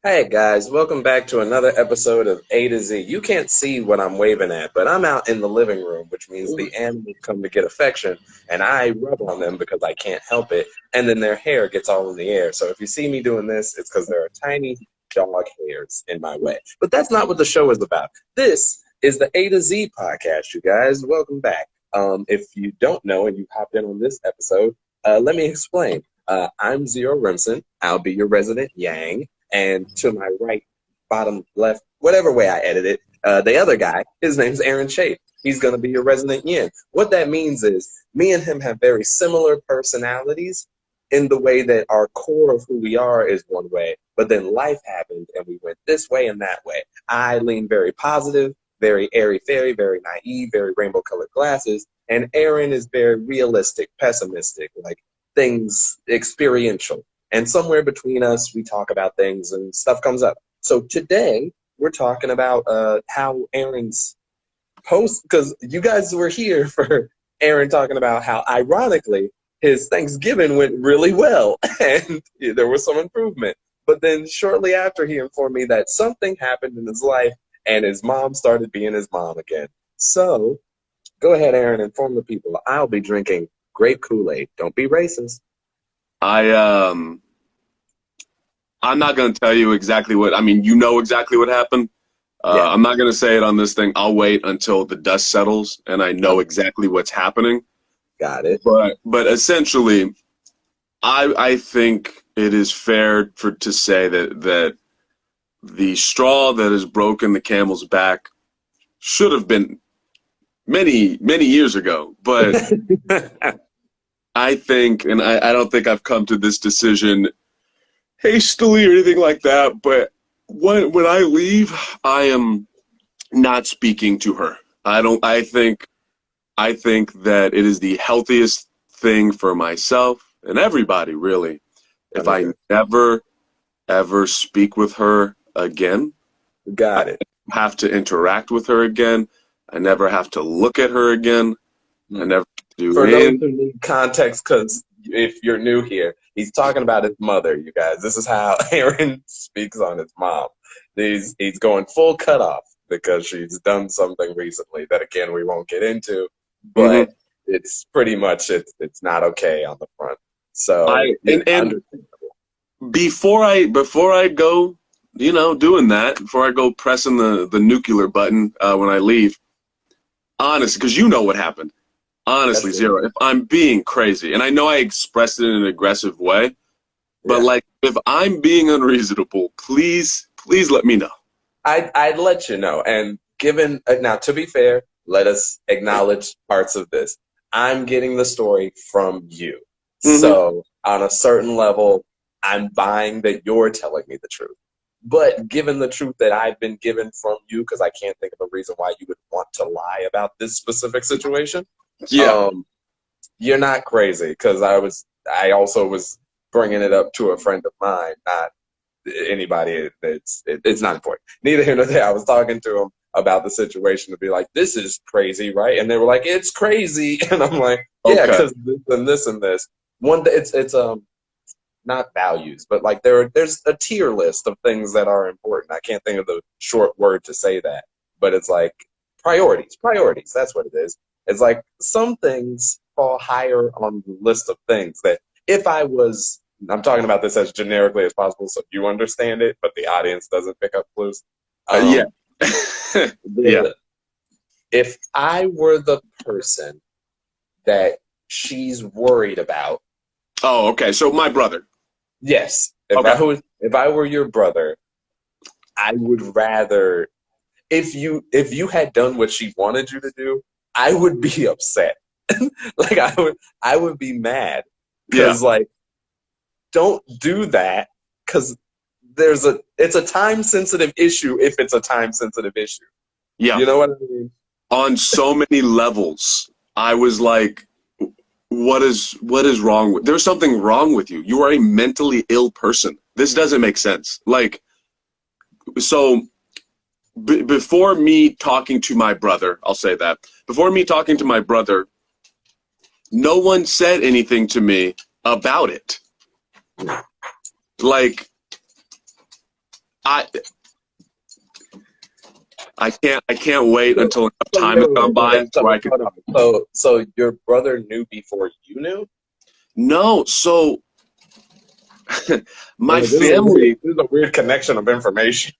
Hey guys, welcome back to another episode of A to Z. You can't see what I'm waving at, but I'm out in the living room, which means the animals come to get affection, and I rub on them because I can't help it, and then their hair gets all in the air. So if you see me doing this, it's because there are tiny dog hairs in my way. But that's not what the show is about. This is the A to Z podcast, you guys. Welcome back. If you don't know and you hopped in on this episode, let me explain. I'm Zero Remsen. I'll be your resident Yang. And to my right, bottom left, whatever way I edit it, the other guy, his name's Aaron Chafe. He's going to be your resident yin. What that means is me and him have very similar personalities in the way that our core of who we are is one way, but then life happened and we went this way and that way. I lean very positive, very airy-fairy, very naive, very rainbow-colored glasses, and Aaron is very realistic, pessimistic, like things experiential. And somewhere between us, we talk about things and stuff comes up. So today, we're talking about how Aaron's post, because you guys were here for Aaron talking about how, ironically, his Thanksgiving went really well and there was some improvement. But then shortly after, he informed me that something happened in his life and his mom started being his mom again. So go ahead, Aaron, inform the people. I'll be drinking grape Kool-Aid. Don't be racist. I I'm not gonna tell you exactly what I mean. You know exactly what happened. Yeah, I'm not gonna say it on this thing. I'll wait until the dust settles and I know exactly what's happening. got it. But essentially, I think it is fair for to say that the straw that has broken the camel's back should have been many years ago. But I think, and I don't think I've come to this decision hastily or anything like that, but when I leave, I am not speaking to her. I think that it is the healthiest thing for myself and everybody really if I never ever speak with her again. I Got it. have to interact with her again. I never have to look at her again. I never do For those anything. who need context, because if you're new here, he's talking about his mother, you guys. This is how Aaron speaks on his mom. He's going full cutoff because she's done something recently that, again, we won't get into, hmm but it's pretty much it's not okay on the front. So, I yeah, and understandable. before I go, doing that, before I go pressing the nuclear button when I leave, honestly, because you know what happened. That's Honestly, it. Zero, if I'm being crazy, and I know I expressed it in an aggressive way, but Yeah. like if I'm being unreasonable, please let me know. I'd let you know. And given now, to be fair, let us acknowledge parts of this. I'm getting the story from you, hmm so on a certain level, I'm buying that you're telling me the truth. But given the truth that I've been given from you, because I can't think of a reason why you would want to lie about this specific situation, Yeah. um, you're not crazy. Because I also was bringing it up to a friend of mine, not anybody. It's not important. Neither here nor there. I was talking to them about the situation to be like, this is crazy, right? And they were like, it's crazy, and I'm like, yeah, Okay. because this and this and this. It's not values, but like there's a tier list of things that are important. I can't think of the short word to say that, but it's like priorities. Priorities. That's what it is. It's like some things fall higher on the list of things that if I was I'm talking about this as generically as possible so you understand it, but the audience doesn't pick up clues. Yeah. Um, Yeah. the, if I were the person that she's worried about, Oh, okay. So my brother. yes, Okay. if I were your brother, I would rather if you had done what she wanted you to do, I would be upset. Like I would be mad Yeah. because like don't do that because it's a time sensitive issue if it's a time sensitive issue. Yeah. You know what I mean? On so many levels, I was like, what is wrong with there's something wrong with you. You are a mentally ill person. This doesn't make sense. Like, so before me talking to my brother, I'll say that. Before me talking to my brother, no one said anything to me about it. Like, I can't wait until enough time has gone by where I can. So your brother knew before you knew? No, so my This family. is a weird connection of information.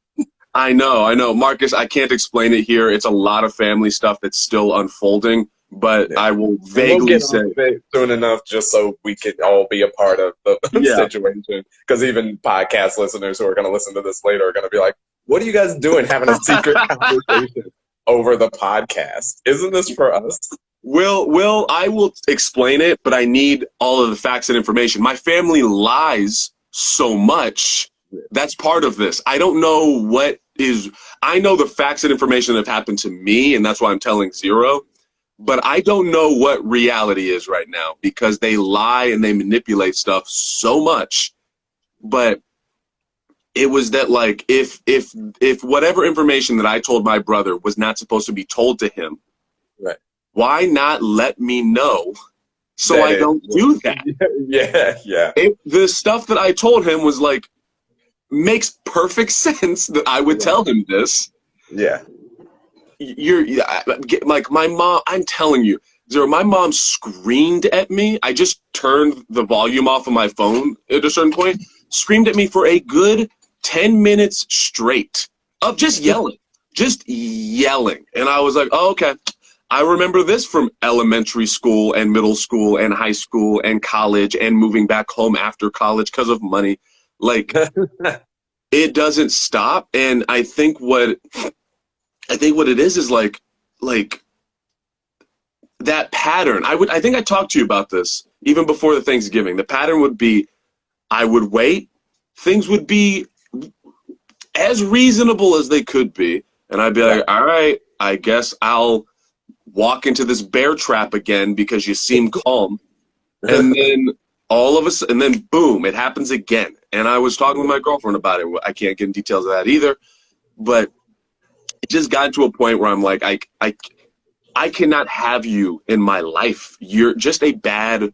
I know, Marcus. I can't explain it here. It's a lot of family stuff that's still unfolding, but Yeah. I will We'll vaguely get say, on it soon enough, just so we can all be a part of the yeah. situation. Because even podcast listeners who are going to listen to this later are going to be like, "What are you guys doing, having a secret conversation over the podcast? Isn't this for us?" Will, I will explain it, but I need all of the facts and information. My family lies so much. That's part of this. I don't know what is. I know the facts and information that have happened to me, and that's why I'm telling Zero. But I don't know what reality is right now because they lie and they manipulate stuff so much. But it was that, like, if whatever information that I told my brother was not supposed to be told to him, Right. why not let me know so I don't do that? Yeah. The stuff that I told him was like, makes perfect sense that I would tell him this. Yeah. You're like my mom. I'm telling you, Zero, my mom screamed at me. I just turned the volume off of my phone at a certain point, screamed at me for a good 10 minutes straight of just yelling. And I was like, oh, okay. I remember this from elementary school and middle school and high school and college and moving back home after college because of money. Like, it doesn't stop. And I think what it is like that pattern. I think I talked to you about this even before the Thanksgiving. The pattern would be, I would wait. Things would be as reasonable as they could be. And I'd be like, all right, I guess I'll walk into this bear trap again because you seem calm. And then and then boom, it happens again. And I was talking with my girlfriend about it. I can't get in details of that either. But it just got to a point where I'm like, I cannot have you in my life. You're just a bad,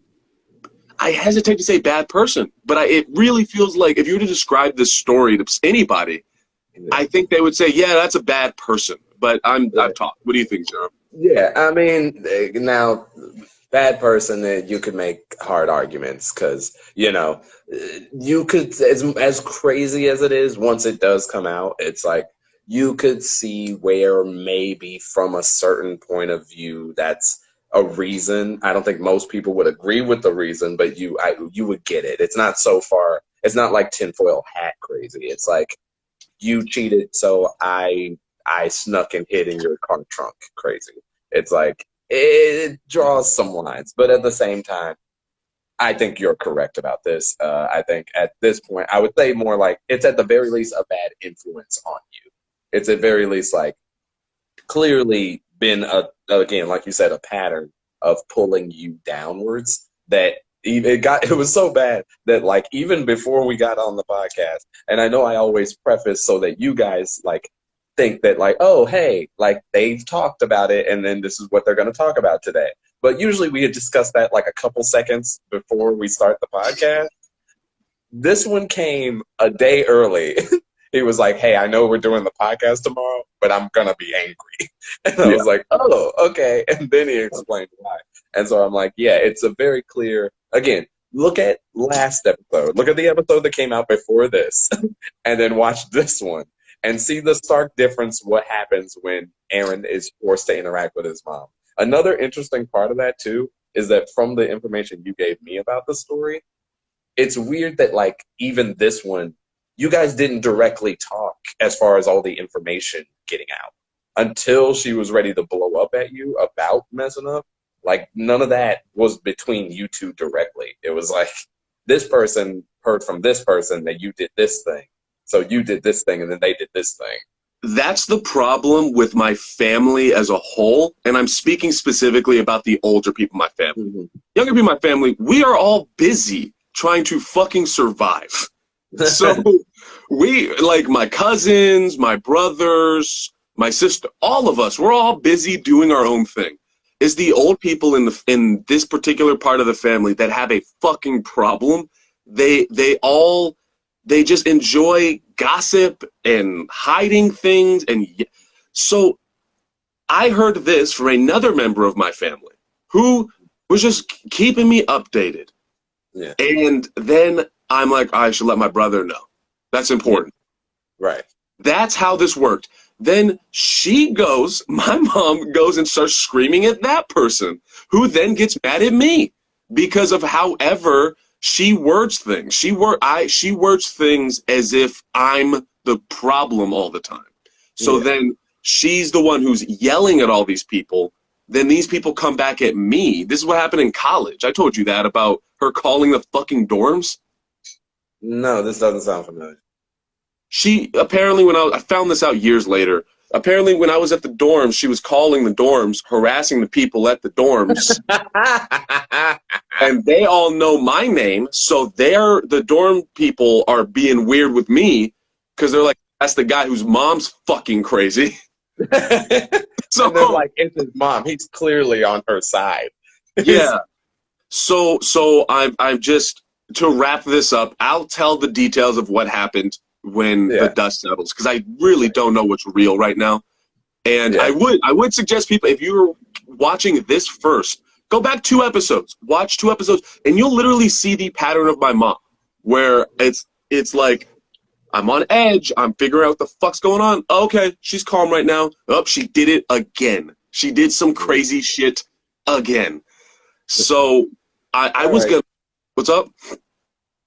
I hesitate to say bad person, but it really feels like if you were to describe this story to anybody, I think they would say, yeah, that's a bad person. But I've talked. What do you think, Jerome? Yeah, I mean, now, bad person, you could make hard arguments because, you could, as crazy as it is, once it does come out, it's like you could see where maybe from a certain point of view that's a reason. I don't think most people would agree with the reason, but you would get it. It's not so far. It's not like tinfoil hat crazy. It's like you cheated, so I snuck and hid in your car trunk crazy. It's like it draws some lines, but at the same time, I think you're correct about this. I think at this point, I would say more like it's at the very least a bad influence on you. It's at very least like clearly been again, like you said, a pattern of pulling you downwards that it was so bad that like even before we got on the podcast, and I know I always preface so that you guys like think that like, oh, hey, like they've talked about it and then this is what they're going to talk about today. But usually we had discussed that like a couple seconds before we start the podcast. This one came a day early. He was like, hey, I know we're doing the podcast tomorrow, but I'm going to be angry. And I was like, oh, okay. And then he explained why. And so I'm like, yeah, it's a very clear, again, look at last episode. Look at the episode that came out before this and then watch this one and see the stark difference what happens when Aaron is forced to interact with his mom. Another interesting part of that, too, is that from the information you gave me about the story, it's weird that, like, even this one, you guys didn't directly talk as far as all the information getting out until she was ready to blow up at you about messing up. Like, none of that was between you two directly. It was like, this person heard from this person that you did this thing. So you did this thing, and then they did this thing. That's the problem with my family as a whole, and I'm speaking specifically about the older people in my family. Mm-hmm. Younger people in my family, we are all busy trying to fucking survive. So we, like my cousins, my brothers, my sister, all of us, we're all busy doing our own thing. It's the old people in this particular part of the family that have a fucking problem. They just enjoy gossip and hiding things. And so I heard this from another member of my family who was just keeping me updated. Yeah. And then I'm like, I should let my brother know. That's important. Right. That's how this worked. Then my mom goes and starts screaming at that person, who then gets mad at me because of however she words things. She words things as if I'm the problem all the time. So then she's the one who's yelling at all these people. Then these people come back at me. This is what happened in college. I told you that about her calling the fucking dorms. No, this doesn't sound familiar. She apparently, I found this out years later. Apparently, when I was at the dorms, she was calling the dorms, harassing the people at the dorms. And they all know my name, so the dorm people are being weird with me because they're like, that's the guy whose mom's fucking crazy. So and they're like, it's his mom. He's clearly on her side. Yeah. So I've just, to wrap this up, I'll tell the details of what happened when the dust settles, because I really don't know what's real right now. And I would suggest people, if you're watching this first, go back 2 episodes, watch 2 episodes, and you'll literally see the pattern of my mom, where it's like, I'm on edge, I'm figuring out what the fuck's going on. Okay, she's calm right now. Oh, she did it again. She did some crazy shit again. So I was gonna, what's up?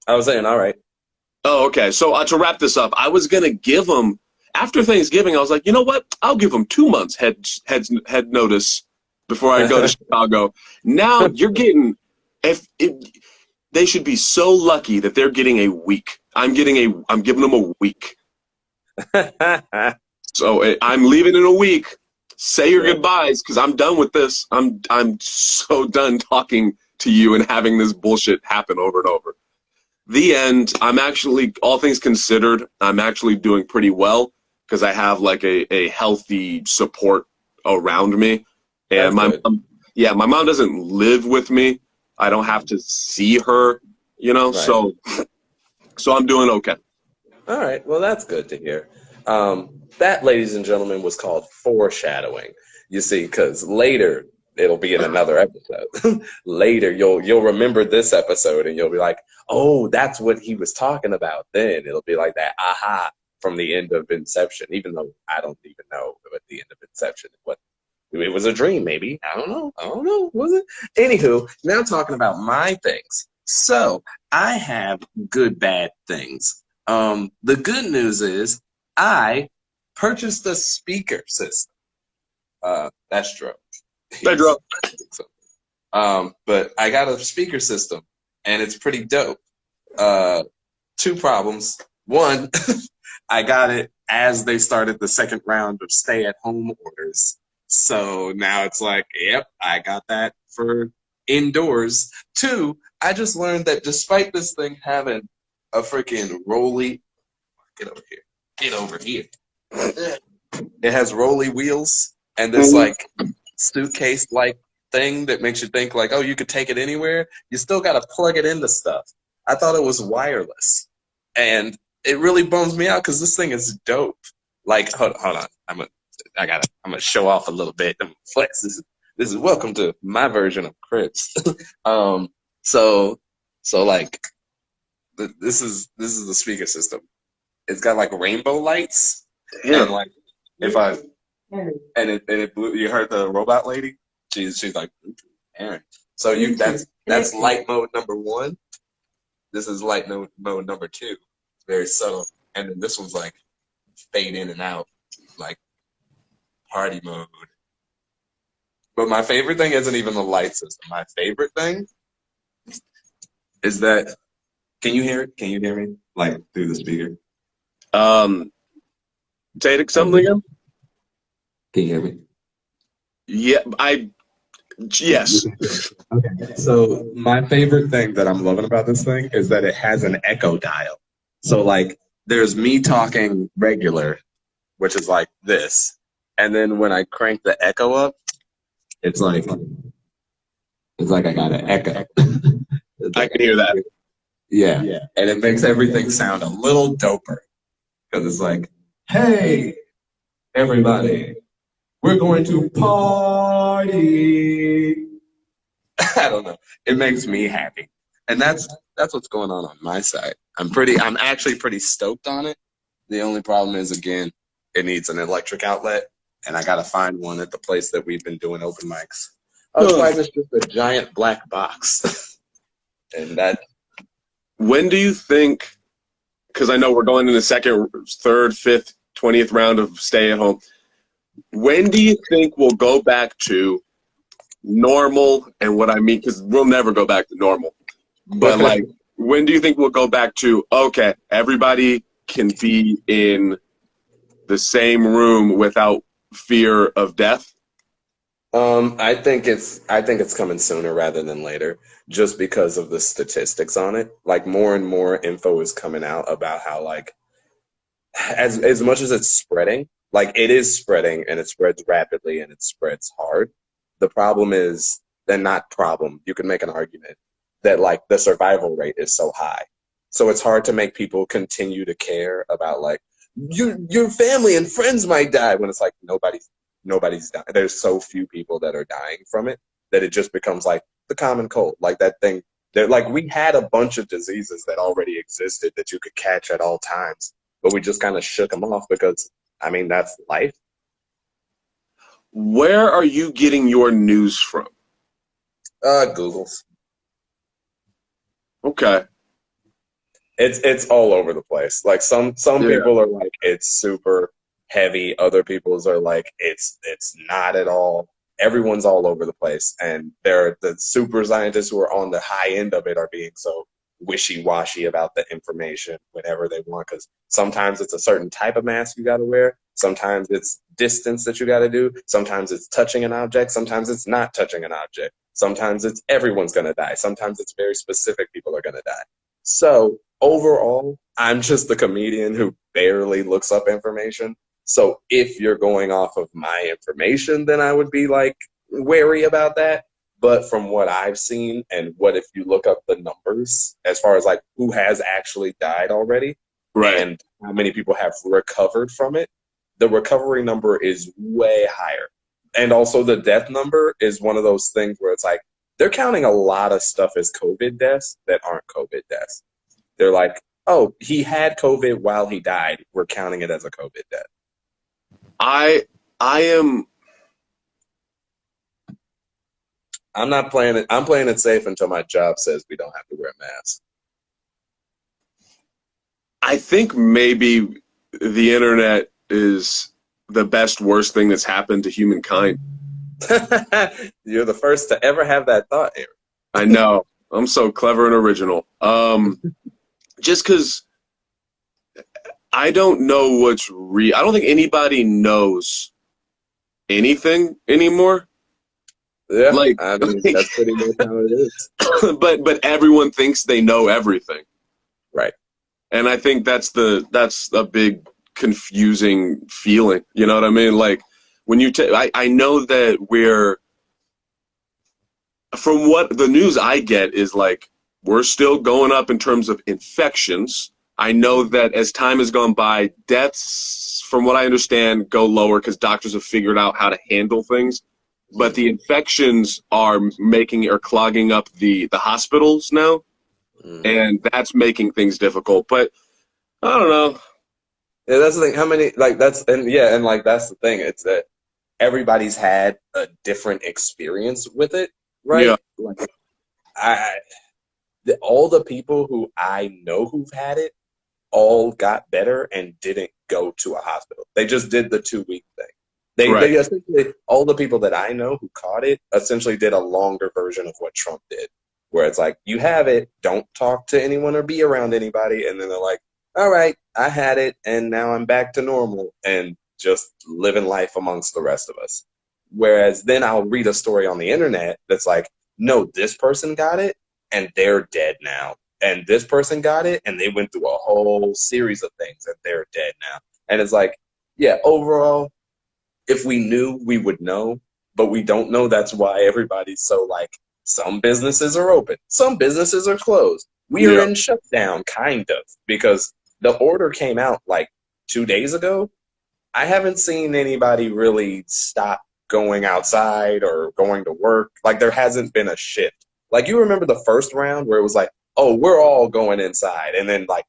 I was saying, all right. Oh, okay. So to wrap this up, I was going to give them, after Thanksgiving, I was like, you know what? I'll give them 2 months head notice before I go to Chicago. Now you're getting, they should be so lucky that they're getting a week. I'm giving them a week. So I'm leaving in a week. Say your goodbyes, because I'm done with this. I'm so done talking to you and having this bullshit happen over and over. The end. I'm actually, all things considered, I'm actually doing pretty well because I have like a healthy support around me. And my mom doesn't live with me. I don't have to see her, so I'm doing okay. All right. Well, that's good to hear. That, ladies and gentlemen, was called foreshadowing. You see, because later it'll be in another episode. Later, you'll remember this episode and you'll be like, oh, that's what he was talking about then. It'll be like that aha from the end of Inception, even though I don't even know at the end of Inception what it was, a dream, maybe. I don't know. Was it? Anywho, now talking about my things. So I have good, bad things. The good news is I purchased a speaker system. That's true. But I got a speaker system, and it's pretty dope. 2 problems. One, I got it as they started the second round of stay-at-home orders. So now it's like, yep, I got that for indoors. 2, I just learned that despite this thing having a freaking rolly, get over here. It has rolly wheels and this like suitcase-like thing that makes you think like, oh, you could take it anywhere. You still got to plug it into stuff. I thought it was wireless, and it really bums me out because this thing is dope. Like, hold on, I'm gonna show off a little bit and flex. This is welcome to my version of Crips. So like, this is the speaker system. It's got like rainbow lights, and like it blew. You heard the robot lady? She's like, Aaron. So that's light mode number 1. This is light mode number 2. It's very subtle, and then this one's like fade in and out, like party mode. But my favorite thing isn't even the light system. My favorite thing is that, can you hear it? Can you hear me? Like through the speaker? Say it something again? Can you hear me? Yeah, yes. Okay. So my favorite thing that I'm loving about this thing is that it has an echo dial. So like there's me talking regular, which is like this. And then when I crank the echo up, it's like I got an echo. I can hear that. Yeah. And it makes everything sound a little doper. Because it's like, hey, everybody, we're going to party. I don't know. It makes me happy. And that's what's going on my side. I'm actually pretty stoked on it. The only problem is, again, it needs an electric outlet, and I gotta find one at the place that we've been doing open mics. Otherwise, it's just a giant black box. And that. When do you think, because I know we're going in the second, third, fifth, 20th round of stay at home, when do you think we'll go back to normal? And what I mean, because we'll never go back to normal, but like, when do you think we'll go back to, okay, everybody can be in the same room without fear of death? I think it's coming sooner rather than later, just because of the statistics on it. Like, more and more info is coming out about how, like, as much as it's spreading, like, it is spreading, and it spreads rapidly and it spreads hard. The problem is, then not problem, you can make an argument that, like, the survival rate is so high. So it's hard to make people continue to care about, like, your family and friends might die, when it's like nobody's dying. There's so few people that are dying from it that it just becomes like the common cold, like that thing that, like, we had a bunch of diseases that already existed that you could catch at all times, but we just kind of shook them off because, I mean, that's life. Where are you getting your news from? Google's. Okay. It's all over the place. Like, some people are like, it's super heavy. Other people's are like, it's not at all. Everyone's all over the place, and the super scientists who are on the high end of it are being so wishy-washy about the information whenever they want, because sometimes it's a certain type of mask you got to wear, sometimes it's distance that you got to do, sometimes it's touching an object, sometimes it's not touching an object, sometimes it's everyone's going to die, sometimes it's very specific people are going to die. So overall, I'm just the comedian who barely looks up information. So if you're going off of my information, then I would be, like, wary about that. But from what I've seen, and what if you look up the numbers as far as, like, who has actually died already, Right. and how many people have recovered from it, the recovery number is way higher. And also the death number is one of those things where it's like, they're counting a lot of stuff as COVID deaths that aren't COVID deaths. They're like, oh, he had COVID while he died, we're counting it as a COVID death. I am. I'm not playing it. I'm playing it safe until my job says we don't have to wear masks. I think maybe the internet is the best, worst thing that's happened to humankind. You're the first to ever have that thought, Aaron. I know. I'm so clever and original. Just because I don't know what's real. I don't think anybody knows anything anymore. Yeah, like, I mean, that's pretty much how it is. but everyone thinks they know everything, right? And I think that's a big confusing feeling. You know what I mean? Like, when you I know that from what the news I get is, like, we're still going up in terms of infections. I know that as time has gone by, deaths, from what I understand, go lower because doctors have figured out how to handle things. But the infections are clogging up the hospitals now, and that's making things difficult. But I don't know. Yeah, that's the thing. How many, like, that's the thing. It's that everybody's had a different experience with it, right? Yeah. Like, all the people who I know who've had it all got better and didn't go to a hospital. They just did the 2-week thing. They essentially, all the people that I know who caught it essentially did a longer version of what Trump did, where it's like, you have it, don't talk to anyone or be around anybody, and then they're like, all right, I had it, and now I'm back to normal, and just living life amongst the rest of us. Whereas then I'll read a story on the internet that's like, no, this person got it, and they're dead now. And this person got it, and they went through a whole series of things, and they're dead now. And it's like, yeah, overall, if we knew, we would know, but we don't know. That's why everybody's so, like, some businesses are open, some businesses are closed. We are in shutdown, kind of, because the order came out like 2 days ago, I haven't seen anybody really stop going outside or going to work. Like there hasn't been a shift. Like you remember the first round where it was like, oh, we're all going inside, and then like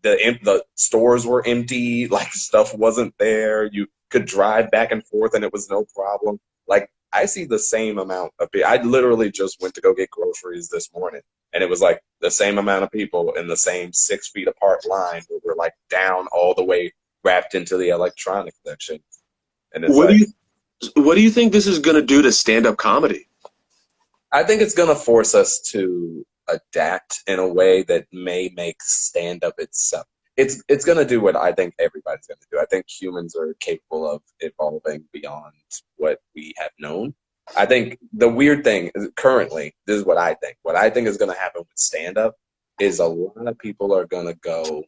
the stores were empty, like stuff wasn't there. You could drive back and forth, and it was no problem. Like I see the same amount of people. I literally just went to go get groceries this morning, and it was like the same amount of people in the same 6 feet apart line. We were like down all the way wrapped into the electronic section. And it's What do like, you what do you think this is gonna do to stand-up comedy? I think it's going to force us to adapt in a way that may make stand up itself. It's going to do what I think everybody's going to do. I think humans are capable of evolving beyond what we have known. I think the weird thing is currently, this is what I think. What I think is going to happen with stand up is a lot of people are going to go,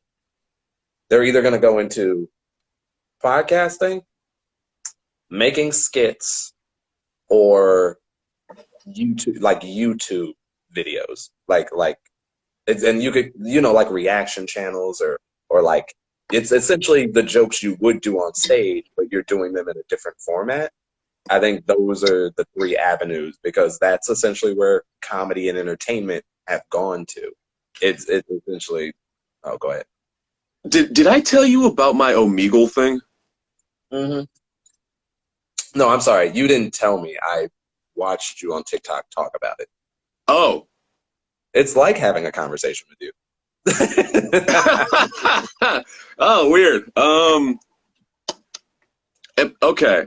they're either going to go into podcasting, making skits, or YouTube videos, like it's, and you could, like reaction channels, or like it's essentially the jokes you would do on stage, but you're doing them in a different format. I think those are the three avenues, because that's essentially where comedy and entertainment have gone to. It's essentially. Oh, go ahead. Did I tell you about my Omegle thing? Hmm. No, I'm sorry. You didn't tell me. I watched you on TikTok talk about it. Oh. It's like having a conversation with you. Oh, weird. Okay.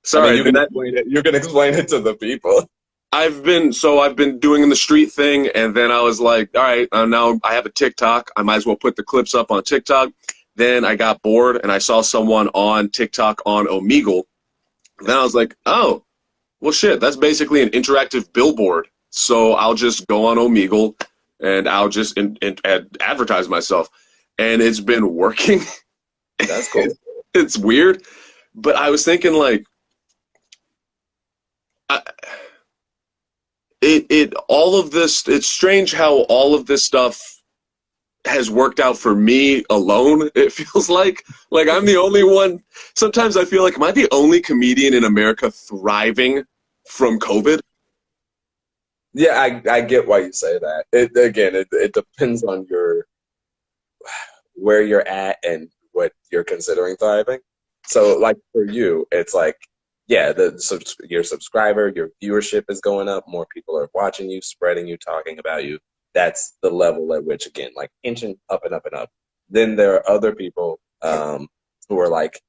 Sorry, you can explain it. You can explain it to the people. I've been doing the street thing, and then I was like, all right, now I have a TikTok. I might as well put the clips up on TikTok. Then I got bored, and I saw someone on TikTok on Omegle. Then I was like, oh, well, shit, that's basically an interactive billboard. So I'll just go on Omegle, and I'll just advertise myself. And it's been working. That's cool. It's weird. But I was thinking, like, all of this, it's strange how all of this stuff has worked out for me alone. It feels like I'm the only one. Sometimes I feel like, am I the only comedian in America thriving from COVID? Yeah, I get why you say that. It depends on where you're at and what you're considering thriving. So like for you, it's like, yeah, your subscriber, your viewership is going up. More people are watching you, spreading you, talking about you. That's the level at which, again, like inching up and up and up. Then there are other people who are like,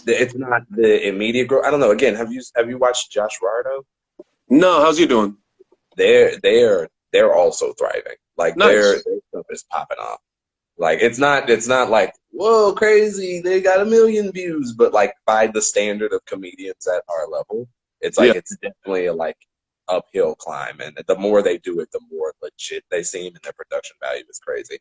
it's not the immediate growth. I don't know. Again, have you watched Josh Rardo? No, how's he doing? They're also thriving. Like Nice. their stuff is popping off. Like it's not like, whoa, crazy, they got 1 million views, but like by the standard of comedians at our level, it's like, Yeah. it's definitely a like uphill climb, and the more they do it, the more legit they seem, and their production value is crazy.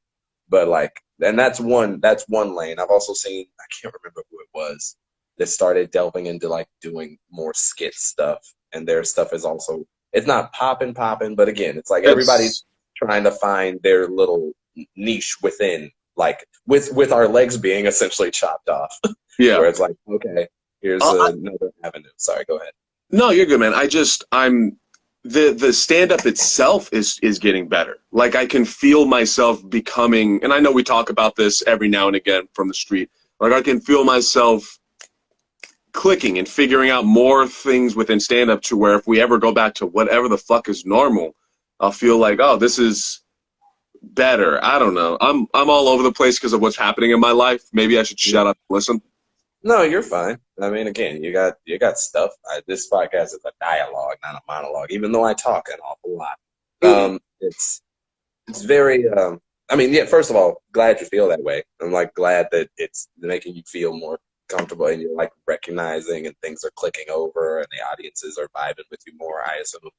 But like, and that's one lane. I've also seen, I can't remember who it was that started delving into like doing more skit stuff, and their stuff is also, it's not popping, but again, it's like everybody's trying to find their little niche within, like with our legs being essentially chopped off. Yeah. Where it's like, okay, here's another avenue. Sorry, go ahead. No, you're good, man. I'm the stand up itself is getting better. Like I can feel myself becoming, and I know we talk about this every now and again from the street. Like I can feel myself clicking and figuring out more things within stand up, to where if we ever go back to whatever the fuck is normal, I'll feel like, oh, this is better. I don't know. I'm all over the place because of what's happening in my life. Maybe I should shut up and listen. No, you're fine. I mean, again, you got stuff. This podcast is a dialogue, not a monologue. Even though I talk an awful lot, it's very. I mean, yeah. First of all, glad you feel that way. I'm like glad that it's making you feel more comfortable, and you're like recognizing, and things are clicking over, and the audiences are vibing with you more, I assume.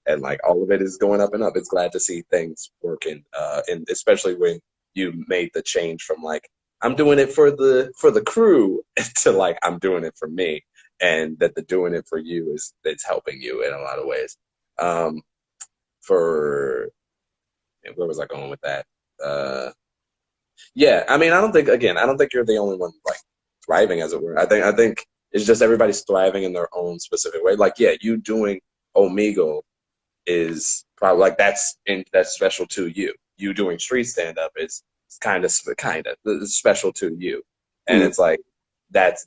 And like all of it is going up and up. It's glad to see things working, and especially when you made the change from like, I'm doing it for the crew to like, I'm doing it for me, and that the doing it for you it's helping you in a lot of ways. For where was I going with that? Yeah, I mean, I don't think you're the only one like thriving, as it were. I think it's just everybody's thriving in their own specific way. Like, yeah, you doing Omegle is probably like that's special to you. You doing street stand up is kind of special to you, and Mm, it's like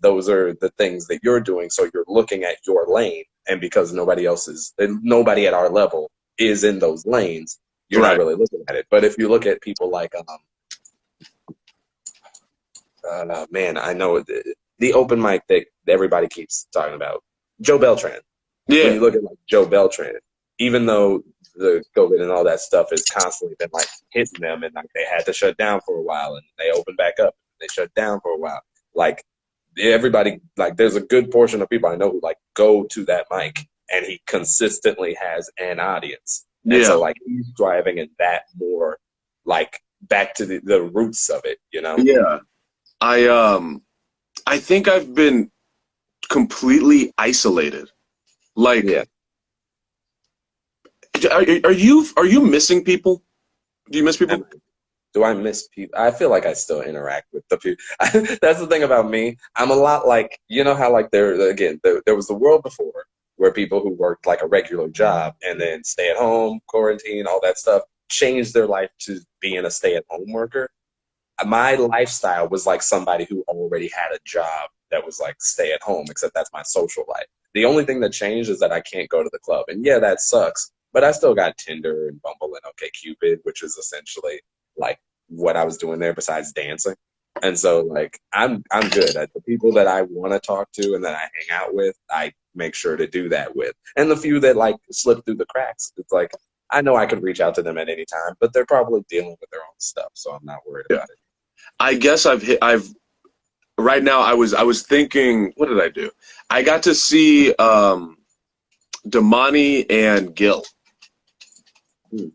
those are the things that you're doing. So you're looking at your lane, and because nobody at our level is in those lanes, you're not right. really looking at it. But if you look at people like man, I know the open mic that everybody keeps talking about, Joe Beltran. When Yeah. you look at like Joe Beltran, even though the COVID and all that stuff has constantly been like hitting them, and like they had to shut down for a while, and they opened back up, and they shut down for a while. Like everybody, like there's a good portion of people I know who like go to that mic, and he consistently has an audience, and Yeah. so like he's driving in that more like back to the roots of it, you know? Yeah. I think I've been completely isolated. Like, Yeah. are you missing people? Do you miss people? Do I miss people? I feel like I still interact with the people. That's the thing about me. I'm a lot like, you know how like there was the world before where people who worked like a regular job and then stay at home, quarantine, all that stuff, changed their life to being a stay at home worker. My lifestyle was like somebody who already had a job that was like stay at home, except that's my social life. The only thing that changed is that I can't go to the club. And yeah, that sucks. But I still got Tinder and Bumble and OkCupid, which is essentially like what I was doing there besides dancing. And so like I'm good. The people that I want to talk to and that I hang out with, I make sure to do that with. And the few that like slip through the cracks, it's like I know I could reach out to them at any time, but they're probably dealing with their own stuff, so I'm not worried Yeah. about it. I guess I've right now I was thinking, what did I do? I got to see Damani and Gil. Hmm.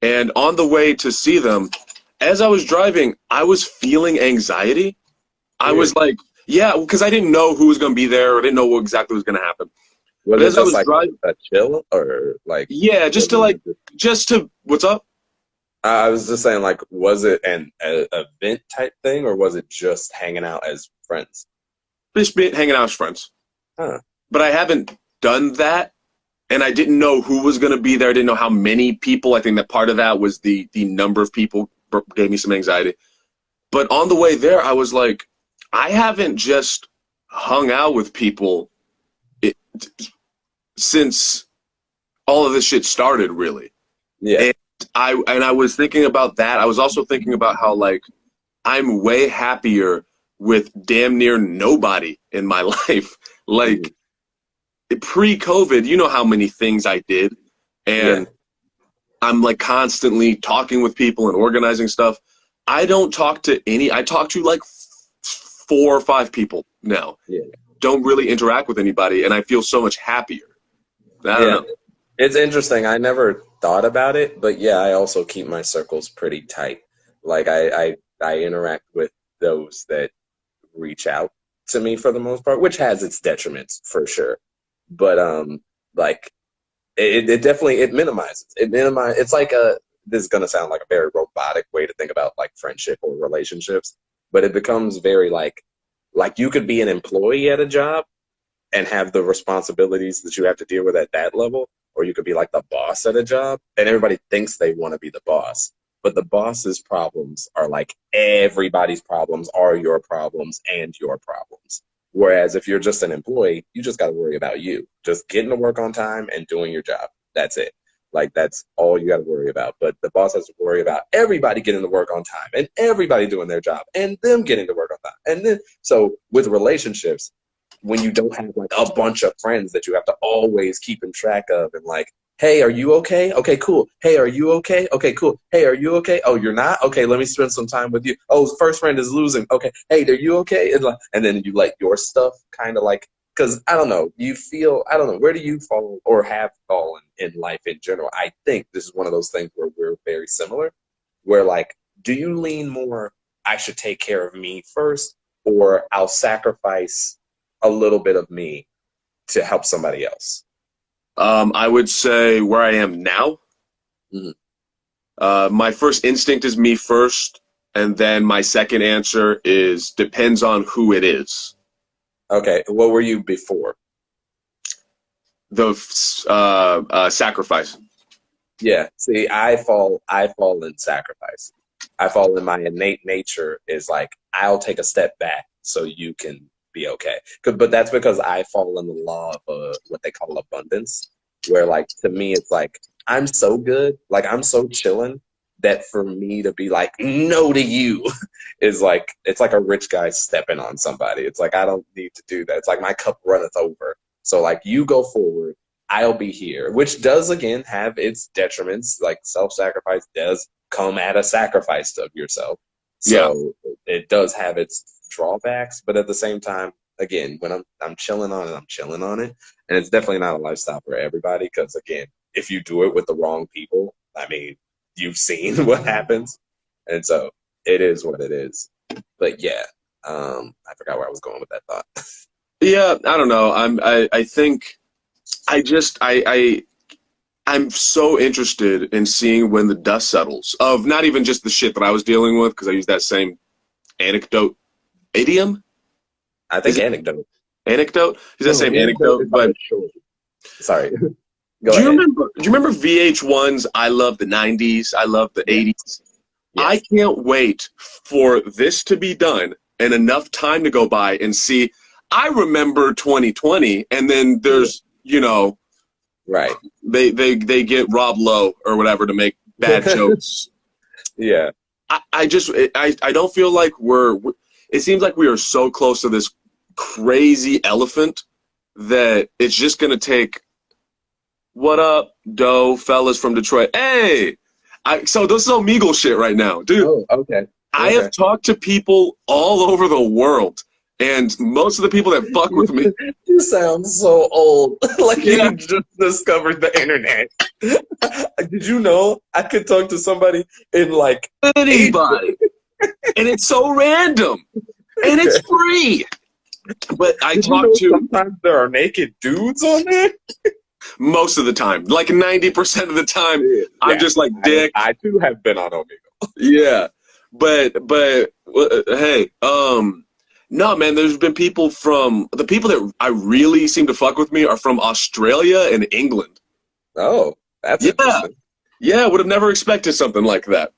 And on the way to see them, as I was driving, I was feeling anxiety. I Weird. was like, yeah, because I didn't know who was going to be there. Or didn't know what exactly was going to happen. Was But it as I just was like driving, a chill or like yeah, was it just, what's up? I was just saying like was it an event type thing or was it just hanging out as friends? Just hanging out as friends. Huh. But I haven't done that, and I didn't know who was going to be there. I didn't know how many people. I think that part of that was the number of people gave me some anxiety. But on the way there, I was like, I haven't just hung out with people it, since all of this shit started, really. Yeah. And I was thinking about that. I was also thinking about how like I'm way happier with damn near nobody in my life. Like pre-COVID, you know how many things I did, Yeah. and I'm like constantly talking with people and organizing stuff. I don't talk to any. I talk to like 4 or 5 people now. Yeah. Don't really interact with anybody, and I feel so much happier. I don't Yeah. know. It's interesting. I never thought about it, but yeah, I also keep my circles pretty tight. Like I interact with those that reach out to me for the most part, which has its detriments for sure. But like it definitely it minimizes it's like this is gonna sound like a very robotic way to think about like friendship or relationships, but it becomes very like you could be an employee at a job and have the responsibilities that you have to deal with at that level, or you could be like the boss at a job and everybody thinks they want to be the boss. But the boss's problems are like everybody's problems are your problems and your problems. Whereas if you're just an employee, you just got to worry about you, just getting to work on time and doing your job. That's it. Like that's all you got to worry about. But the boss has to worry about everybody getting to work on time and everybody doing their job and them getting to work on time. And then so with relationships, when you don't have like a bunch of friends that you have to always keep in track of and like, hey, are you okay? Okay, cool. Hey, are you okay? Okay, cool. Hey, are you okay? Oh, you're not? Okay, let me spend some time with you. Oh, first friend is losing. Okay, hey, are you okay? And then you let your stuff kind of like, because I don't know, I don't know, where do you fall or have fallen in life in general? I think this is one of those things where we're very similar, where like, do you lean more, I should take care of me first, or I'll sacrifice a little bit of me to help somebody else? I would say where I am now. Mhm. My first instinct is me first, And then my second answer is depends on who it is. Okay, what were you before? The sacrifice. Yeah. See, I fall in sacrifice. I fall in my innate nature is like I'll take a step back so you can be okay. But that's because I fall in the law of what they call abundance, where like to me it's like I'm so good, like I'm so chilling that for me to be like no to you is like it's like a rich guy stepping on somebody. It's like I don't need to do that. It's like my cup runneth over. So like you go forward, I'll be here, which does again have its detriments. Like self-sacrifice does come at a sacrifice of yourself. Yeah. So it does have its drawbacks, but at the same time, again, when I'm chilling on it, I'm chilling on it. And it's definitely not a lifestyle for everybody because again, if you do it with the wrong people, I mean, you've seen what happens. And so it is what it is. But yeah, I forgot where I was going with that thought. Yeah, I don't know. I think I'm so interested in seeing when the dust settles of not even just the shit that I was dealing with because I use that same idiom. I think anecdote. Use that same anecdote, but sorry. Do you remember VH1's I Love the 90s, I Love the 80s? Yes. I can't wait for this to be done and enough time to go by and see. I remember 2020, and then there's, right. They get Rob Lowe or whatever to make bad jokes. Yeah. I don't feel like it seems like we are so close to this crazy elephant that it's just going to take, what up, doe, fellas from Detroit? Hey! So this is Omegle shit right now. Dude, oh, okay. I have talked to people all over the world. And most of the people that fuck with me. You sound so old. Like you just discovered the internet. Did you know I could talk to somebody in like anybody? And it's so random. And it's free. But sometimes there are naked dudes on there? Most of the time. Like 90% of the time, yeah. I'm just like dick. I too have been on Omegle. Yeah. But hey, no, man, there's been people the people that I really seem to fuck with me are from Australia and England. Oh, that's interesting. Yeah, would have never expected something like that.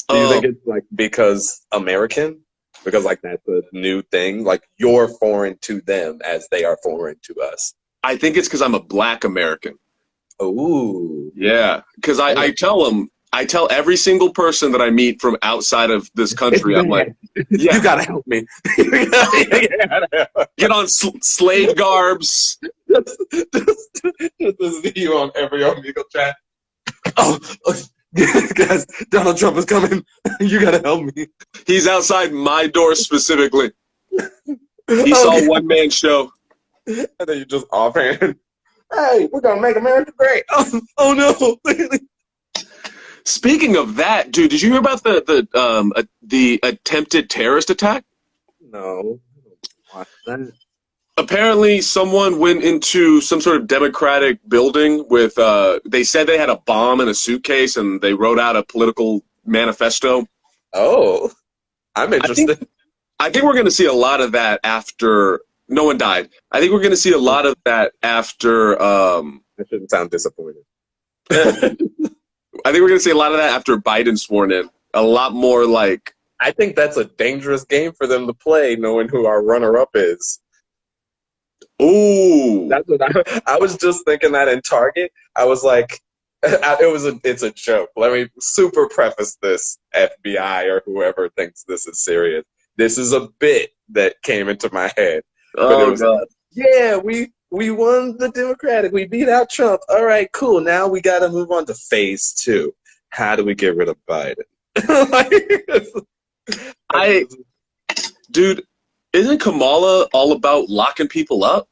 Do you think it's like because American? Because like that's a new thing? Like you're foreign to them as they are foreign to us? I think it's because I'm a black American. Ooh. Yeah, because I tell every single person that I meet from outside of this country, I'm like, you gotta help me. Get on slave garbs. Just to see you on every Omegle chat. Oh, guys, Donald Trump is coming. You gotta help me. He's outside my door specifically. He saw a one-man show. And then you just offhand, hey, we're gonna make America great. Oh no. Speaking of that, dude, did you hear about the attempted terrorist attack? No. What's that? Apparently, someone went into some sort of democratic building with. They said they had a bomb in a suitcase, and they wrote out a political manifesto. Oh, I'm interested. I think we're going to see a lot of that after. No one died. I think we're going to see a lot of that after. That shouldn't sound disappointed. I think we're going to see a lot of that after Biden's sworn in. A lot more like... I think that's a dangerous game for them to play, knowing who our runner-up is. Ooh. That's what I was just thinking that in Target. I was like, it's a joke. Let me super preface this, FBI or whoever thinks this is serious. This is a bit that came into my head. Oh, God. Like, yeah, we won the Democratic. We beat out Trump. All right, cool. Now we got to move on to phase 2. How do we get rid of Biden? Dude, isn't Kamala all about locking people up?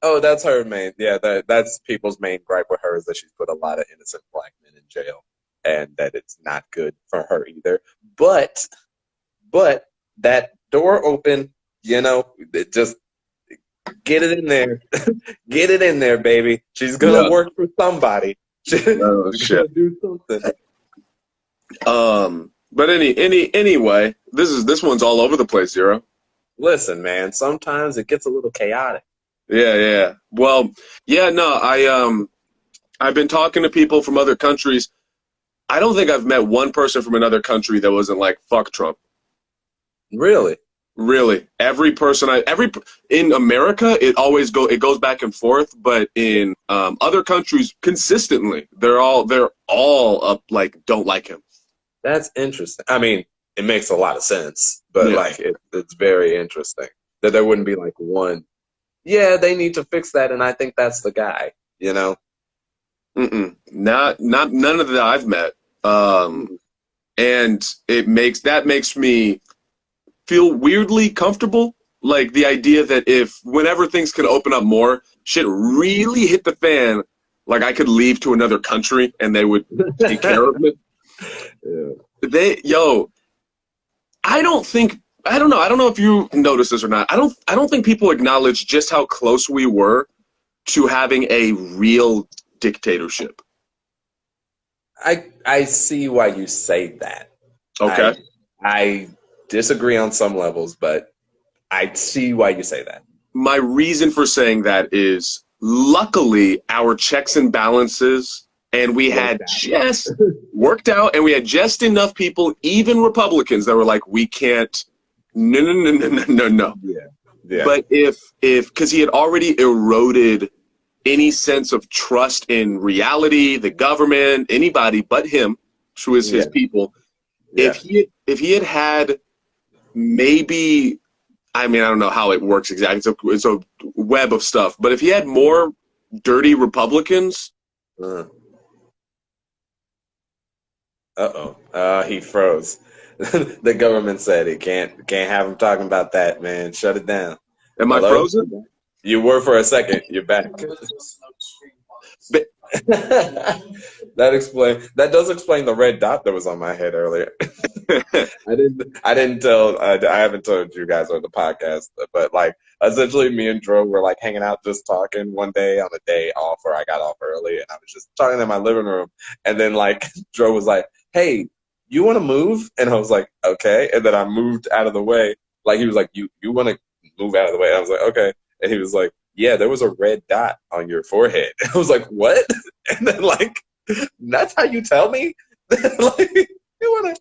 Oh, that's her main. Yeah, that's people's main gripe with her is that she's put a lot of innocent black men in jail, and that it's not good for her either. But that door open, it just. Get it in there. Get it in there, baby. She's going to work for somebody. She's Oh, shit. do something. But anyway, this one's all over the place, Zero. Listen, man, sometimes it gets a little chaotic. Yeah. Well, yeah, no, I've been talking to people from other countries. I don't think I've met one person from another country that wasn't like, fuck Trump. Really? Really. In America, it goes back and forth, but in other countries consistently, they're all up like don't like him. That's interesting. I mean, it makes a lot of sense, but Yeah. like it's very interesting that there wouldn't be like one. Yeah, they need to fix that, and I think that's the guy. You know? Not none of that I've met. And that makes me feel weirdly comfortable. Like the idea that if whenever things can open up more, shit really hit the fan, like I could leave to another country and they would take care of it. Yeah. I don't know if you noticed this or not. I don't think people acknowledge just how close we were to having a real dictatorship. I see why you say that. Okay. I disagree on some levels, but I see why you say that. My reason for saying that is luckily our checks and balances and we had just worked out and we had just enough people, even Republicans, that were like, we can't, no. Yeah. But because he had already eroded any sense of trust in reality, the government, anybody but him, which was his people. Yeah. If he had maybe, I mean, I don't know how it works exactly. It's a web of stuff. But if he had more dirty Republicans. He froze. The government said he can't have him talking about that, man. Shut it down. Am I frozen? You were for a second. You're back. But, that does explain the red dot that was on my head earlier. I haven't told you guys on the podcast, but like essentially me and Dro were like hanging out just talking one day on a day off where I got off early and I was just talking in my living room and then like Dro was like, "Hey, you want to move?" And I was like, "Okay." And then I moved out of the way. Like he was like, "You want to move out of the way?" And I was like, "Okay." And he was like, "Yeah, there was a red dot on your forehead." And I was like, "What?" And then like, "That's how you tell me?" Like, you wanna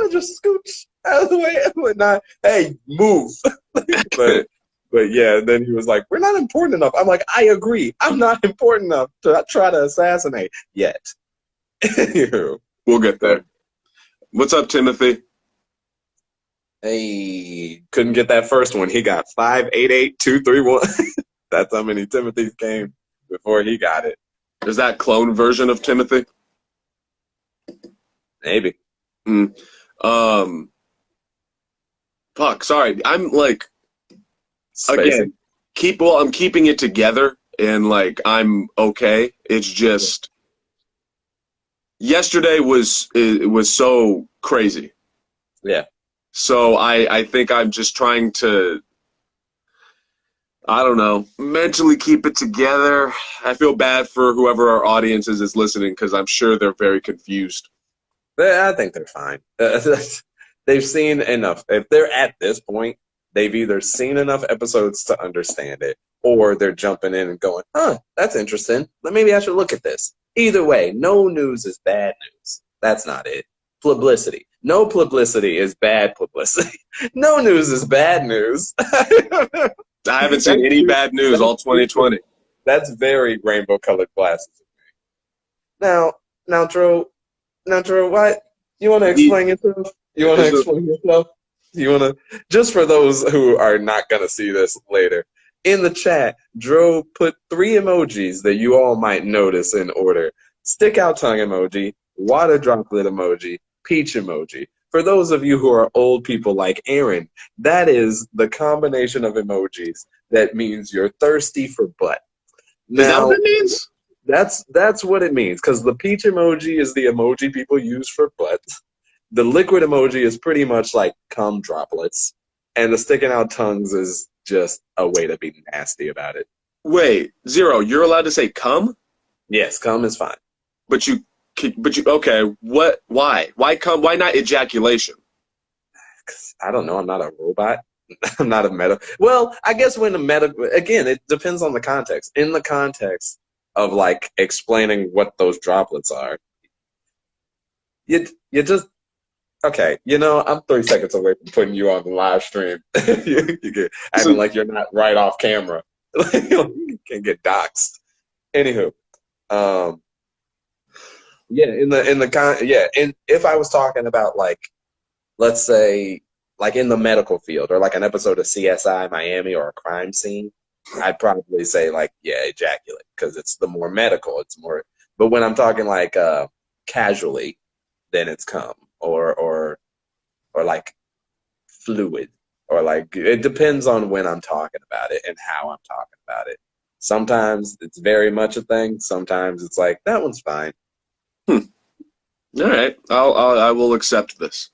just scooch out of the way and whatnot. Hey, move. but yeah, then he was like, "We're not important enough." I'm like, "I agree. I'm not important enough to try to assassinate yet." We'll get there. What's up, Timothy? Hey, couldn't get that first one. He got 588231. That's how many Timothys came before he got it. Is that clone version of Timothy? Maybe. Fuck, sorry. I'm like, Spacey. again, I'm keeping it together and like I'm okay. It's just yesterday was so crazy. Yeah. So I think I'm just trying to, I don't know, mentally keep it together. I feel bad for whoever our audience is that's listening because I'm sure they're very confused. I think they're fine. They've seen enough. If they're at this point, they've either seen enough episodes to understand it, or they're jumping in and going, "Huh, that's interesting. Maybe I should look at this." Either way, no news is bad news. That's not it. Publicity. No publicity is bad publicity. No news is bad news. I haven't seen any bad news all 2020. That's very rainbow-colored glasses. Now, Drew, what? You want to explain yourself? You want to, just for those who are not going to see this later, in the chat, Drew put 3 emojis that you all might notice in order. Stick out tongue emoji, water droplet emoji, peach emoji. For those of you who are old people like Aaron, that is the combination of emojis that means you're thirsty for butt. Now, is that what it means? That's what it means, because the peach emoji is the emoji people use for butt. The liquid emoji is pretty much like cum droplets, and the sticking out tongues is just a way to be nasty about it. Wait, Zero, you're allowed to say cum? Yes, cum is fine. But you But okay, what? Why? Why come? Why not ejaculation? I don't know. I'm not a robot. I'm not a meta. Well, I guess when a meta, again, it depends on the context. In the context of like explaining what those droplets are, you just okay. I'm 3 seconds away from putting you on the live stream. You get acting So, like you're not right off camera. You can get doxxed. Anywho, um, yeah, and if I was talking about like, let's say, like in the medical field or like an episode of CSI Miami or a crime scene, I'd probably say like, yeah, ejaculate because it's the more medical. It's more, but when I'm talking like casually, then it's cum or like fluid or like it depends on when I'm talking about it and how I'm talking about it. Sometimes it's very much a thing. Sometimes it's like that one's fine. all right, I will accept this.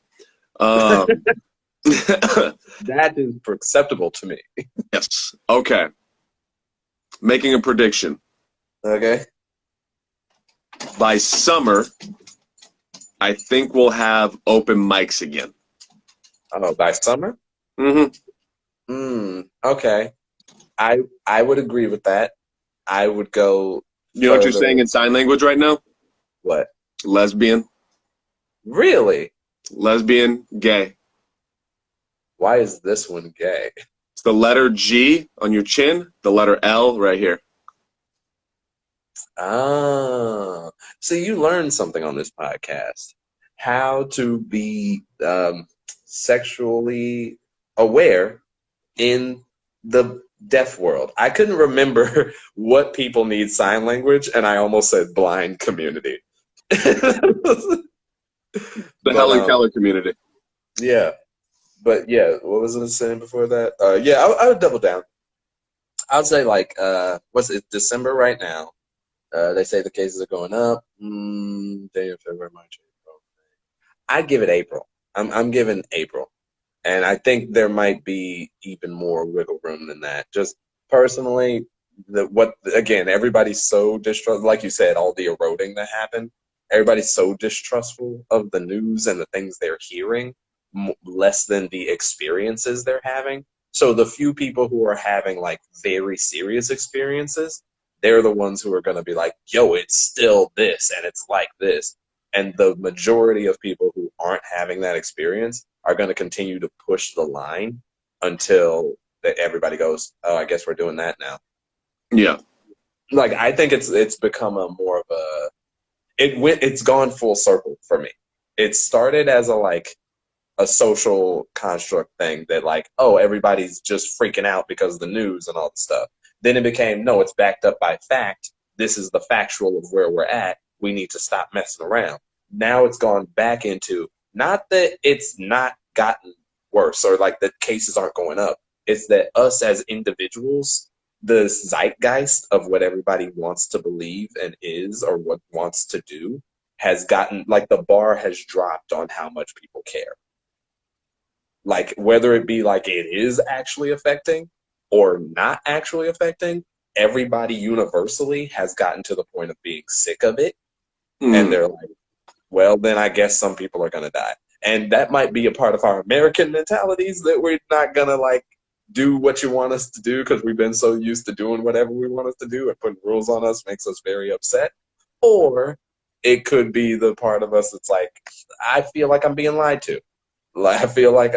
Um, That is acceptable to me. yes. Okay. Making a prediction. Okay. By summer, I think we'll have open mics again. Oh, by summer? Mm-hmm. Okay. I would agree with that. I would go You know what you're saying further. in sign language right now? What? Lesbian, Really? lesbian, gay. Why is this one gay? It's the letter G on your chin, the letter L right here. Ah, so you learned something on this podcast. How to be sexually aware in the deaf world. I couldn't remember what people need sign language, and I almost said blind community. The But Helen Keller community. yeah. But yeah, what was I saying before that? Yeah, I would double down. I'd say like what's it? December right now. They say the cases are going up. January, February, March, April. I'd give it April. I'm giving April, and I think there might be even more wiggle room than that. Just personally, again, everybody's so distrustful. Like you said, all the eroding that happened. Everybody's so distrustful of the news and the things they're hearing, less than the experiences they're having. So the few people who are having like very serious experiences, they're the ones who are going to be like, yo, it's still this and it's like this. And the majority of people who aren't having that experience are going to continue to push the line until everybody goes, oh, I guess we're doing that now. Yeah. Like, I think it's become a more of a, it's gone full circle for me. It started as a social construct thing that like, oh, everybody's just freaking out because of the news and all the stuff. Then it became, no, it's backed up by fact. This is the factual of where we're at. We need to stop messing around. Now it's gone back into not that it's not gotten worse or like the cases aren't going up. It's that us as individuals, the zeitgeist of what everybody wants to believe and is or what wants to do has gotten like the bar has dropped on how much people care. Like whether it be like it is actually affecting or not actually affecting, everybody universally has gotten to the point of being sick of it. And they're like, well, then I guess some people are going to die. And that might be a part of our American mentalities that we're not going to like do what you want us to do because we've been so used to doing whatever we want us to do and putting rules on us makes us very upset. Or it could be the part of us that's like, I feel like I'm being lied to. Like I feel like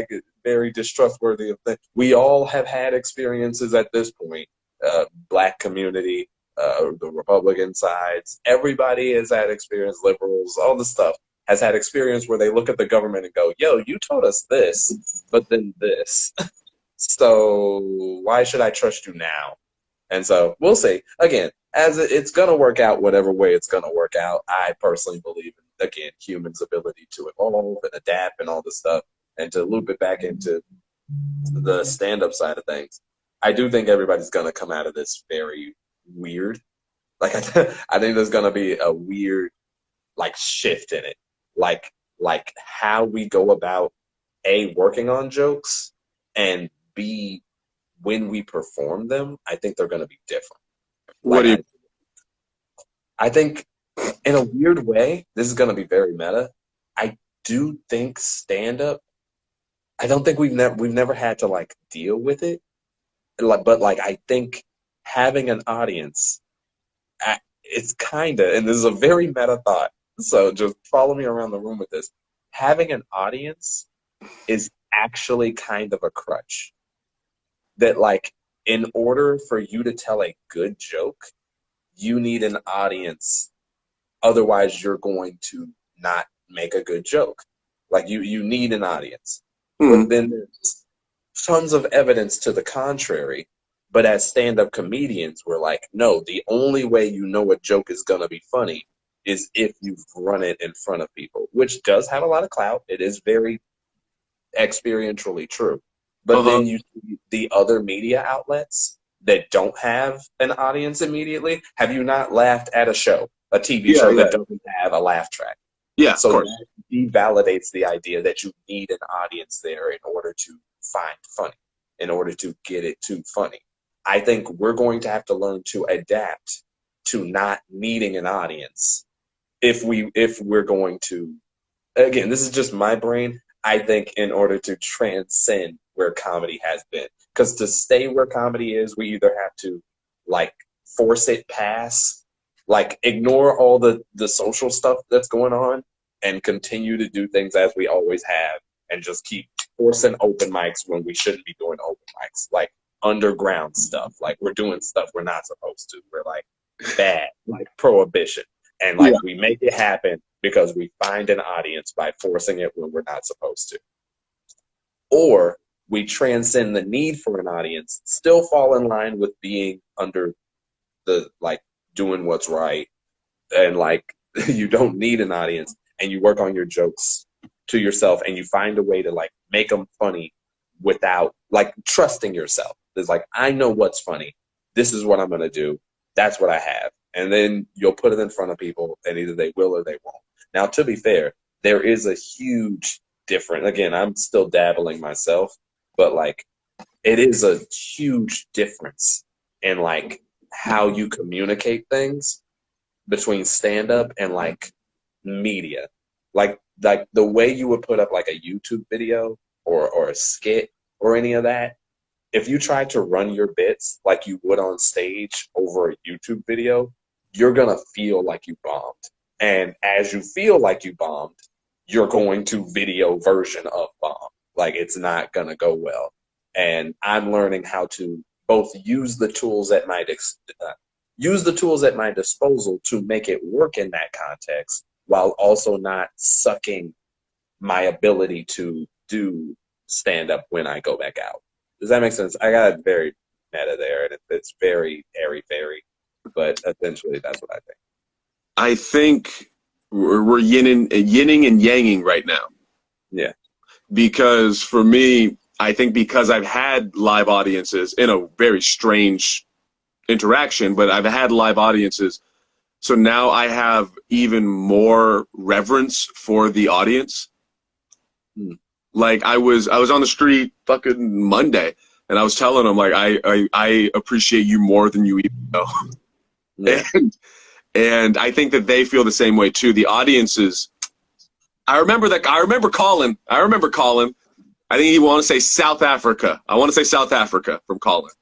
it's very distrustworthy of things. We all have had experiences at this point. Black community, the Republican sides, everybody has had experience. Liberals, all the stuff has had experience where they look at the government and go, "Yo, you told us this, but then this. So why should I trust you now?" And so we'll see. Again, as it's going to work out whatever way it's going to work out. I personally believe in, again, humans' ability to evolve and adapt and all this stuff. And to loop it back into the stand-up side of things, I do think everybody's going to come out of this very weird. Like, I think there's going to be a weird, like, shift in it. Like how we go about, A, working on jokes, and B, when we perform them, I think they're going to be different. What Like do you? I think in a weird way, this is going to be very meta. I do think stand-up, I don't think we've never had to like deal with it. But like I think having an audience, it's kind of, and this is a very meta thought, so just follow me around the room with this. Having an audience is actually kind of a crutch. That like in order for you to tell a good joke, you need an audience. Otherwise, you're going to not make a good joke. Like you need an audience. But then there's tons of evidence to the contrary. But as stand-up comedians, we're like, no, the only way you know a joke is going to be funny is if you've run it in front of people, which does have a lot of clout. It is very experientially true. But then you see the other media outlets that don't have an audience immediately. Have you not laughed at a show, a TV show that doesn't have a laugh track? Yeah, so of course. That devalidates the idea that you need an audience there in order to find funny, in order to get it too funny. I think we're going to have to learn to adapt to not needing an audience if we're going to, again, this is just my brain. I think in order to transcend where comedy has been, because to stay where comedy is, we either have to like force it past, like ignore all the social stuff that's going on and continue to do things as we always have and just keep forcing open mics when we shouldn't be doing open mics, like underground stuff. Like we're doing stuff we're not supposed to. We're like bad, like prohibition. And like we make it happen because we find an audience by forcing it when we're not supposed to. Or we transcend the need for an audience, still fall in line with being under the, like, doing what's right. And like, you don't need an audience and you work on your jokes to yourself and you find a way to like make them funny without like trusting yourself. It's like, I know what's funny. This is what I'm going to do. That's what I have. And then you'll put it in front of people and either they will or they won't. Now, to be fair, there is a huge difference. Again, I'm still dabbling myself, but like it is a huge difference in like how you communicate things between stand-up and like media. Like the way you would put up like a YouTube video or a skit or any of that, if you try to run your bits like you would on stage over a YouTube video, you're going to feel like you bombed. And as you feel like you bombed, you're going to video version of bomb. Like it's not going to go well. And I'm learning how to both use the tools at my disposal to make it work in that context while also not sucking my ability to do stand up when I go back out. Does that make sense? I got very meta there, and it's very airy-fairy, but essentially that's what I think. I think we're yinning and yanging right now. Yeah. Because for me, I think because I've had live audiences in a very strange interaction, but I've had live audiences, so now I have even more reverence for the audience. Like I was on the street fucking Monday, and I was telling them like I appreciate you more than you even know. Yeah. And I think that they feel the same way too. The audiences. I remember Colin. I think he want to say South Africa. I want to say South Africa from Colin.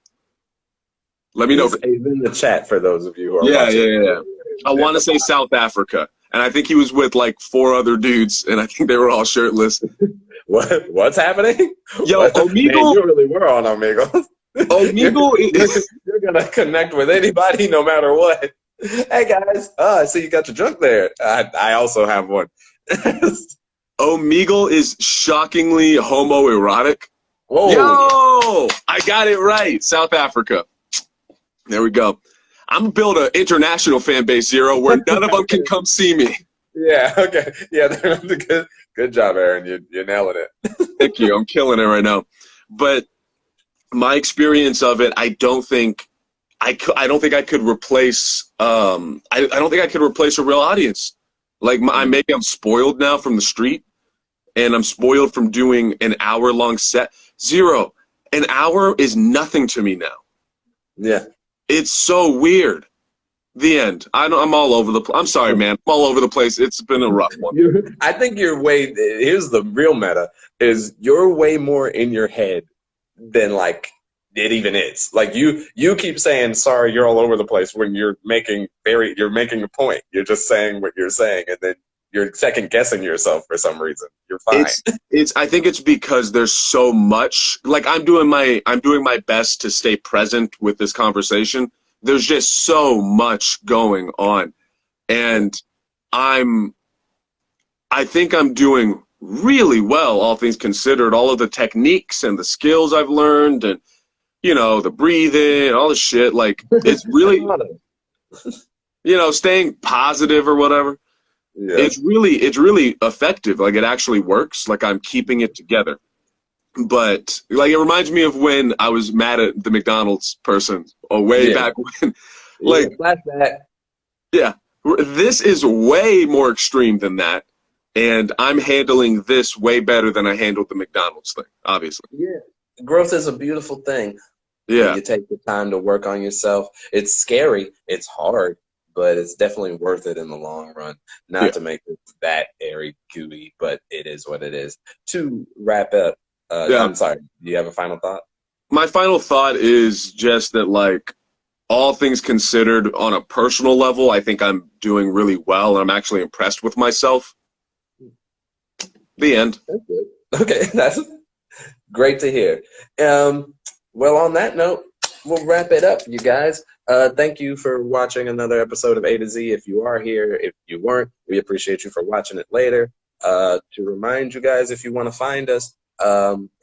Let me know. He's in the chat for those of you who are watching. Yeah. I want to say South Africa. And I think he was with like 4 other dudes, and I think they were all shirtless. What's happening? Yo, Omegle. Man, you really were on Omegle. Omegle you're going to connect with anybody no matter what. Hey, guys. Oh, I see you got your junk there. I also have one. Omegle is shockingly homoerotic. Whoa. Yo! I got it right. South Africa. There we go. I'm going to build an international fan base, Zero, where none of them can come see me. Yeah, okay. Yeah, good job, Aaron. You're nailing it. Thank you. I'm killing it right now. But my experience of it, I don't think I could replace I don't think I could replace a real audience. Like maybe I'm spoiled now from the street, and I'm spoiled from doing an hour-long set. Zero, an hour is nothing to me now. Yeah. It's so weird. The end. I'm all over the place. I'm sorry, man. I'm all over the place. It's been a rough one. I think you're way. Here's the real meta: is you're way more in your head than like it even is. Like you keep saying sorry, you're all over the place when you're making a point. You're just saying what you're saying, and then you're second guessing yourself for some reason. You're fine. I think it's because there's so much. Like I'm doing my best to stay present with this conversation. There's just so much going on, and I think I'm doing really well, all things considered. All of the techniques and the skills I've learned, and the breathing, all the shit. Like it's really, staying positive or whatever. Yeah. It's really effective. Like it actually works. Like I'm keeping it together. But like it reminds me of when I was mad at the McDonald's person, or way back when. Like flashback. Yeah, this is way more extreme than that, and I'm handling this way better than I handled the McDonald's thing. Obviously. Yeah, growth is a beautiful thing. Yeah, you take the time to work on yourself. It's scary. It's hard. But it's definitely worth it in the long run. Not to make it that airy gooey, but it is what it is. To wrap up, I'm sorry, do you have a final thought? My final thought is just that, like, all things considered, on a personal level, I think I'm doing really well. I'm actually impressed with myself. The end. That's good. Okay, that's great to hear. Well, on that note, we'll wrap it up, you guys. Thank you for watching another episode of A to Z. If you are here, if you weren't, we appreciate you for watching it later. To remind you guys, if you want to find us,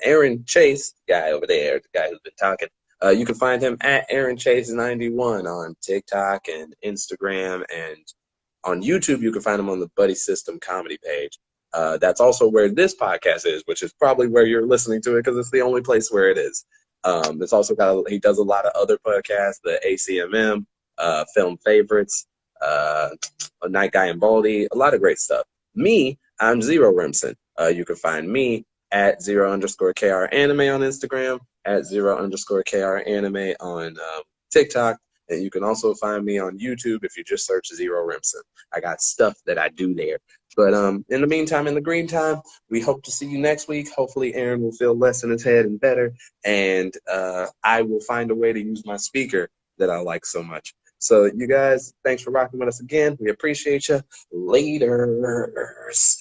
Aaron Chase, guy over there, the guy who's been talking, you can find him at Aaron Chase 91 on TikTok and Instagram, and on YouTube you can find him on the Buddy System comedy page. That's also where this podcast is, which is probably where you're listening to it because it's the only place where it is. It's also he does a lot of other podcasts, the ACMM, Film Favorites, Night Guy and Baldy, a lot of great stuff. Me, I'm Zero Rimson. You can find me at @0_KR anime on Instagram, at @0_KR anime on TikTok. And you can also find me on YouTube if you just search Zero Rimson. I got stuff that I do there. But in the meantime, in the green time, we hope to see you next week. Hopefully Aaron will feel less in his head and better. And I will find a way to use my speaker that I like so much. So you guys, thanks for rocking with us again. We appreciate you. Laters.